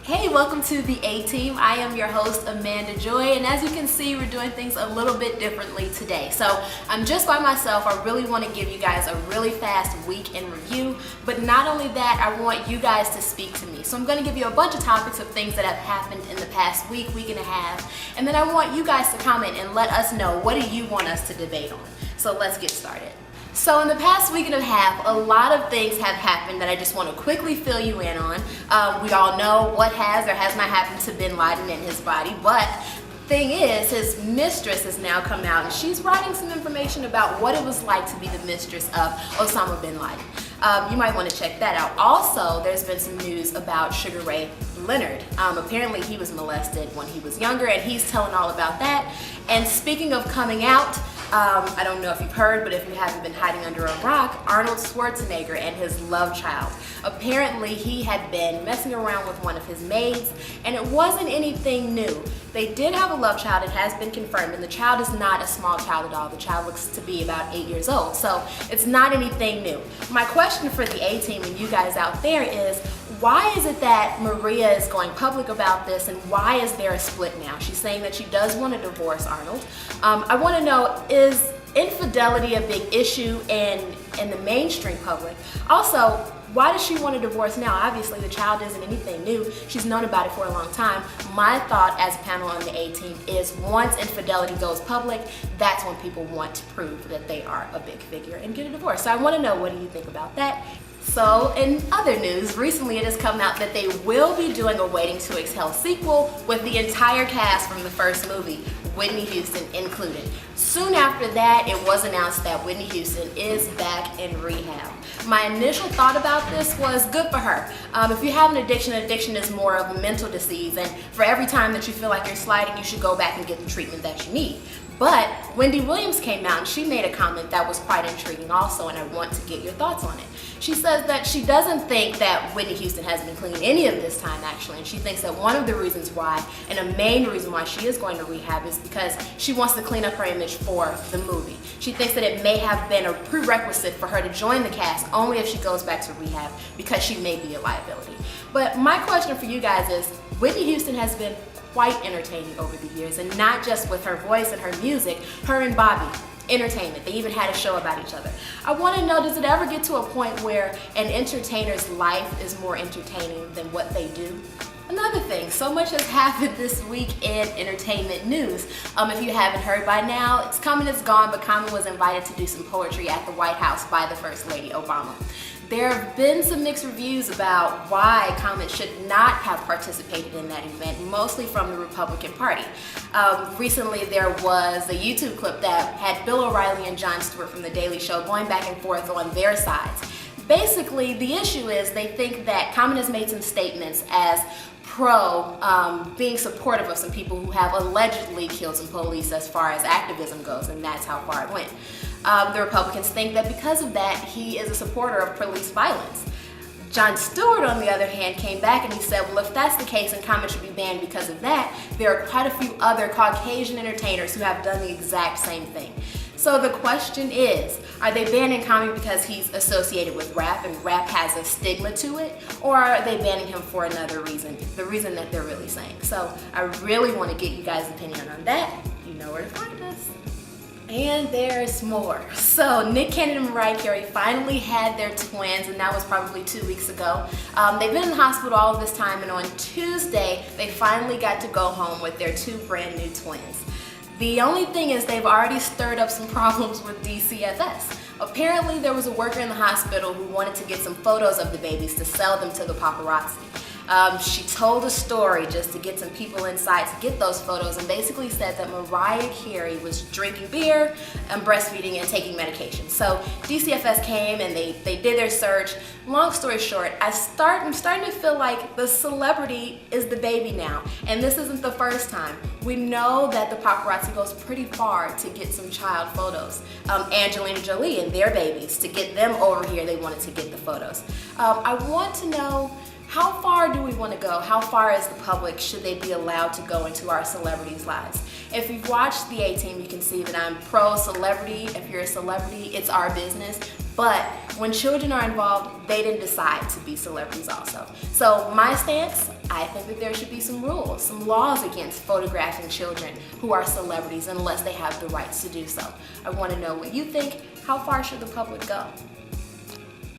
Hey, welcome to the A-Team. I am your host, Amanda Joy, and as you can see, we're doing things a little bit differently today. So I'm just by myself. I really want to give you guys a really fast week in review, but not only that, I want you guys to speak to me. So I'm going to give you a bunch of topics of things that have happened in the past week and a half, and then I want you guys to comment and let us know, what do you want us to debate on? So let's get started. So in the past week and a half, a lot of things have happened that I just want to quickly fill you in on. We all know what has or has not happened to Bin Laden and his body, but the thing is, his mistress has now come out and she's writing some information about what it was like to be the mistress of Osama Bin Laden. You might want to check that out. Also, there's been some news about Sugar Ray Leonard. Apparently he was molested when he was younger and he's telling all about that. And speaking of coming out, I don't know if you've heard, but if you haven't been hiding under a rock, Arnold Schwarzenegger and his love child. Apparently he had been messing around with one of his maids and it wasn't anything new. They did have a love child, it has been confirmed, and the child is not a small child at all. The child looks to be about 8 years old, so it's not anything new. My question for the A-Team and you guys out there is, why is it that Maria is going public about this, and why is there a split now? She's saying that she does want to divorce Arnold. I want to know, is infidelity a big issue in the mainstream public? Also, why does she want to divorce now? Obviously, the child isn't anything new. She's known about it for a long time. My thought as a panel on the A-Team is, once infidelity goes public, that's when people want to prove that they are a big figure and get a divorce. So I want to know, what do you think about that? So in other news, recently it has come out that they will be doing a Waiting to Exhale sequel with the entire cast from the first movie, Whitney Houston included. Soon after that, it was announced that Whitney Houston is back in rehab. My initial thought about this was, good for her. If you have an addiction is more of a mental disease, and for every time that you feel like you're sliding, you should go back and get the treatment that you need. But Wendy Williams came out and she made a comment that was quite intriguing also, and I want to get your thoughts on it. She says that she doesn't think that Whitney Houston has been clean any of this time, actually, and she thinks that one of the reasons why, and a main reason why she is going to rehab, is because she wants to clean up her image for the movie. She thinks that it may have been a prerequisite for her to join the cast only if she goes back to rehab, because she may be a liability. But my question for you guys is, Whitney Houston has been quite entertaining over the years, and not just with her voice and her music, her and Bobby. Entertainment. They even had a show about each other. I want to know, does it ever get to a point where an entertainer's life is more entertaining than what they do? Another thing, so much has happened this week in entertainment news. If you haven't heard by now, it's Common is gone, but Common was invited to do some poetry at the White House by the First Lady, Obama. There have been some mixed reviews about why Common should not have participated in that event, mostly from the Republican Party. Recently there was a YouTube clip that had Bill O'Reilly and Jon Stewart from The Daily Show going back and forth on their sides. Basically, the issue is they think that Common has made some statements as being supportive of some people who have allegedly killed some police as far as activism goes, and that's how far it went. The Republicans think that because of that, he is a supporter of police violence. Jon Stewart, on the other hand, came back and he said, well, if that's the case and Common should be banned because of that, there are quite a few other Caucasian entertainers who have done the exact same thing. So the question is, are they banning Common because he's associated with rap and rap has a stigma to it? Or are they banning him for another reason, the reason that they're really saying? So I really want to get you guys' opinion on that. You know where to find us. And there's more. So Nick Cannon and Mariah Carey finally had their twins, and that was probably 2 weeks ago. They've been in the hospital all of this time, and on Tuesday, they finally got to go home with their two brand new twins. The only thing is, they've already stirred up some problems with DCFS. Apparently, there was a worker in the hospital who wanted to get some photos of the babies to sell them to the paparazzi. She told a story just to get some people inside to get those photos, and basically said that Mariah Carey was drinking beer and breastfeeding and taking medication. So DCFS came and they did their search. Long story short, I'm starting to feel like the celebrity is the baby now, and this isn't the first time. We know that the paparazzi goes pretty far to get some child photos. Angelina Jolie and their babies, to get them over here, they wanted to get the photos. I want to know, how far do we want to go? How far is the public, should they be allowed to go into our celebrities' lives? If you've watched the A-Team, you can see that I'm pro-celebrity. If you're a celebrity, it's our business. But when children are involved, they didn't decide to be celebrities also. So my stance, I think that there should be some rules, some laws against photographing children who are celebrities unless they have the rights to do so. I want to know what you think. How far should the public go?